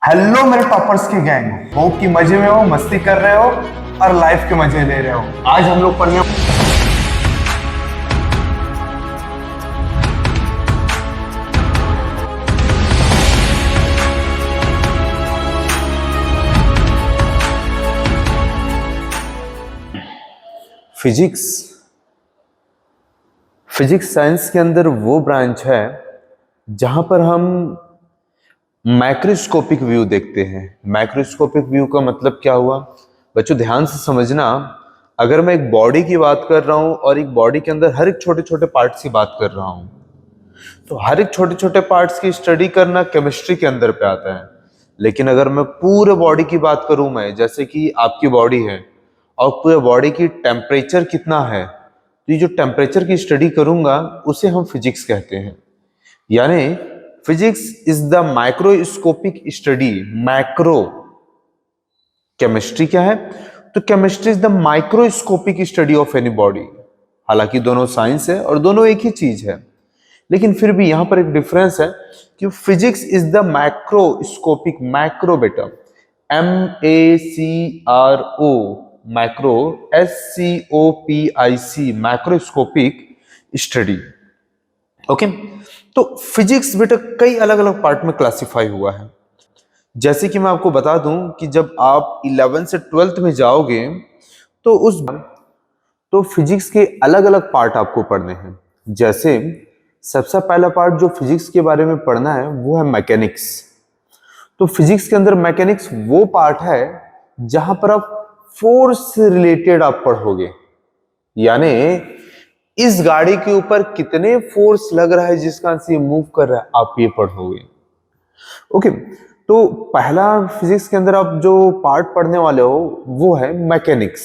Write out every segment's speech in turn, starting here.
Hello मेरे toppers की gang, hope कि मजे में हो, मस्ती कर रहे हो और लाइफ के मजे ले रहे हो। आज हम लोग पढ़ने फिजिक्स। फिजिक्स साइंस के अंदर वो ब्रांच है जहां पर हम मैक्रोस्कोपिक व्यू देखते हैं। मैक्रोस्कोपिक व्यू का मतलब क्या हुआ बच्चों, ध्यान से समझना। अगर मैं एक बॉडी की बात कर रहा हूं और एक बॉडी के अंदर हर एक छोटे छोटे पार्ट्स की बात कर रहा हूं, तो हर एक छोटे छोटे पार्ट्स की स्टडी करना केमिस्ट्री के अंदर पे आता है। लेकिन अगर मैं पूरे बॉडी की बात करूं, मैं जैसे कि आपकी बॉडी है और पूरे बॉडी की टेम्परेचर कितना है, तो ये जो टेम्परेचर की स्टडी करूंगा उसे हम फिजिक्स कहते हैं। यानी physics is the microscopic study. Macro chemistry क्या है, तो chemistry is the microscopic study of any body. हालांकि दोनों साइंस है और दोनों एक ही चीज है, लेकिन फिर भी यहां पर एक डिफरेंस है कि physics is the microscopic, macro बेटा MACRO, macro SCOPIC, macroscopic study. Okay, तो फिजिक्स बेटा कई अलग अलग पार्ट में क्लासिफाई हुआ है। जैसे कि मैं आपको बता दूं कि जब आप 11th से 12th में जाओगे तो फिजिक्स के अलग अलग पार्ट आपको पढ़ने हैं। जैसे सबसे पहला पार्ट जो फिजिक्स के बारे में पढ़ना है वो है मैकेनिक्स। तो फिजिक्स के अंदर मैकेनिक्स वो पार्ट है जहां पर आप फोर्स से रिलेटेड आप पढ़ोगे। यानी इस गाड़ी के ऊपर कितने फोर्स लग रहा है जिसका से मूव कर रहा है, आप ये पढ़ोगे। ओके, तो पहला फिजिक्स के अंदर आप जो पार्ट पढ़ने वाले हो वो है मैकेनिक्स।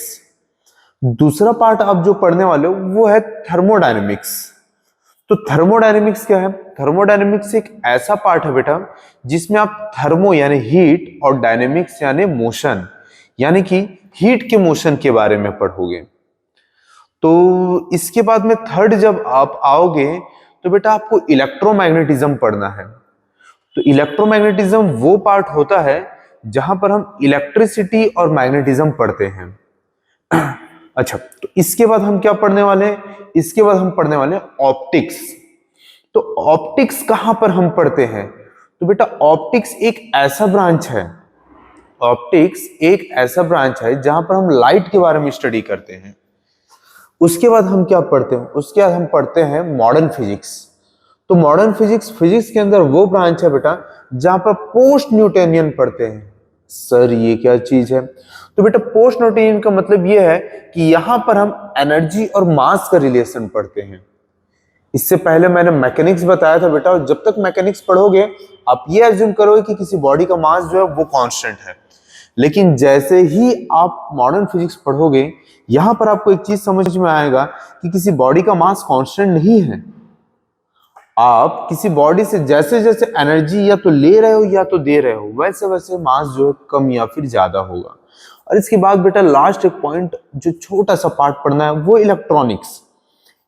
दूसरा पार्ट आप जो पढ़ने वाले हो वो है थर्मोडायनेमिक्स। तो थर्मोडायनेमिक्स क्या है? थर्मोडायनेमिक्स एक ऐसा पार्ट है बेटा जिसमें आप थर्मो यानी हीट और डायनेमिक्स यानी मोशन, यानी कि हीट के मोशन के बारे में पढ़ोगे। तो इसके बाद में थर्ड जब आप आओगे तो बेटा आपको इलेक्ट्रोमैग्नेटिज्म पढ़ना है। तो इलेक्ट्रोमैग्नेटिज्म वो पार्ट होता है जहां पर हम इलेक्ट्रिसिटी और मैग्नेटिज्म पढ़ते हैं। अच्छा, तो इसके बाद हम क्या पढ़ने वाले हैं? इसके बाद हम पढ़ने वाले हैं ऑप्टिक्स। तो ऑप्टिक्स कहां पर हम पढ़ते हैं? तो बेटा ऑप्टिक्स एक ऐसा ब्रांच है, ऑप्टिक्स एक ऐसा ब्रांच है जहां पर हम लाइट के बारे में स्टडी करते हैं। उसके बाद हम क्या पढ़ते हैं? उसके बाद हम पढ़ते हैं मॉडर्न फिजिक्स। तो मॉडर्न फिजिक्स, फिजिक्स के अंदर वो ब्रांच है बेटा जहां पर पोस्ट न्यूटोनियन पढ़ते हैं। सर ये क्या चीज है? तो बेटा पोस्ट न्यूटोनियन का मतलब ये है कि यहां पर हम एनर्जी और मास का रिलेशन पढ़ते हैं। इससे पहले मैंने मैकेनिक्स बताया था बेटा, और जब तक मैकेनिक्स पढ़ोगे आप ये एज्यूम करोगे कि किसी बॉडी का मास जो है वो कांस्टेंट है। लेकिन जैसे ही आप मॉडर्न फिजिक्स पढ़ोगे यहां पर आपको एक चीज समझ में आएगा कि किसी बॉडी का मास कांस्टेंट नहीं है। आप किसी बॉडी से जैसे जैसे एनर्जी या तो ले रहे हो या तो दे रहे हो, वैसे वैसे मास जो है कम या फिर ज्यादा होगा। और इसके बाद बेटा लास्ट एक पॉइंट जो छोटा सा पार्ट पढ़ना है वो इलेक्ट्रॉनिक्स।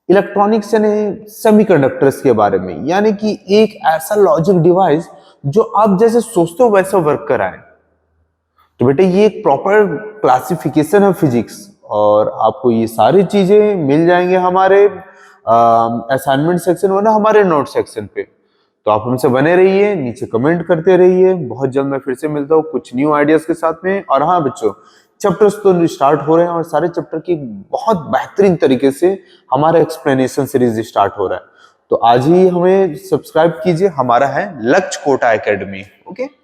इलेक्ट्रॉनिक्स यानी सेमीकंडक्टर्स के बारे में, यानी कि एक ऐसा लॉजिक डिवाइस जो आप जैसे सोचते हो वैसा वर्क कराए। तो बेटा ये एक प्रॉपर क्लासिफिकेशन है फिजिक्स, और आपको ये सारी चीजें मिल जाएंगे हमारे असाइनमेंट सेक्शन में ना, हमारे नोट सेक्शन पे। तो आप हमसे बने रहिए, नीचे कमेंट करते रहिए। बहुत जल्द मैं फिर से मिलता हूँ कुछ न्यू आइडियाज के साथ में। और हाँ बच्चों, चैप्टर्स तो स्टार्ट हो रहे हैं और सारे चैप्टर की बहुत बेहतरीन तरीके से हमारा एक्सप्लेनेशन सीरीज स्टार्ट हो रहा है। तो आज ही हमें सब्सक्राइब कीजिए, हमारा है लक्ष्य कोटा एकेडमी। ओके।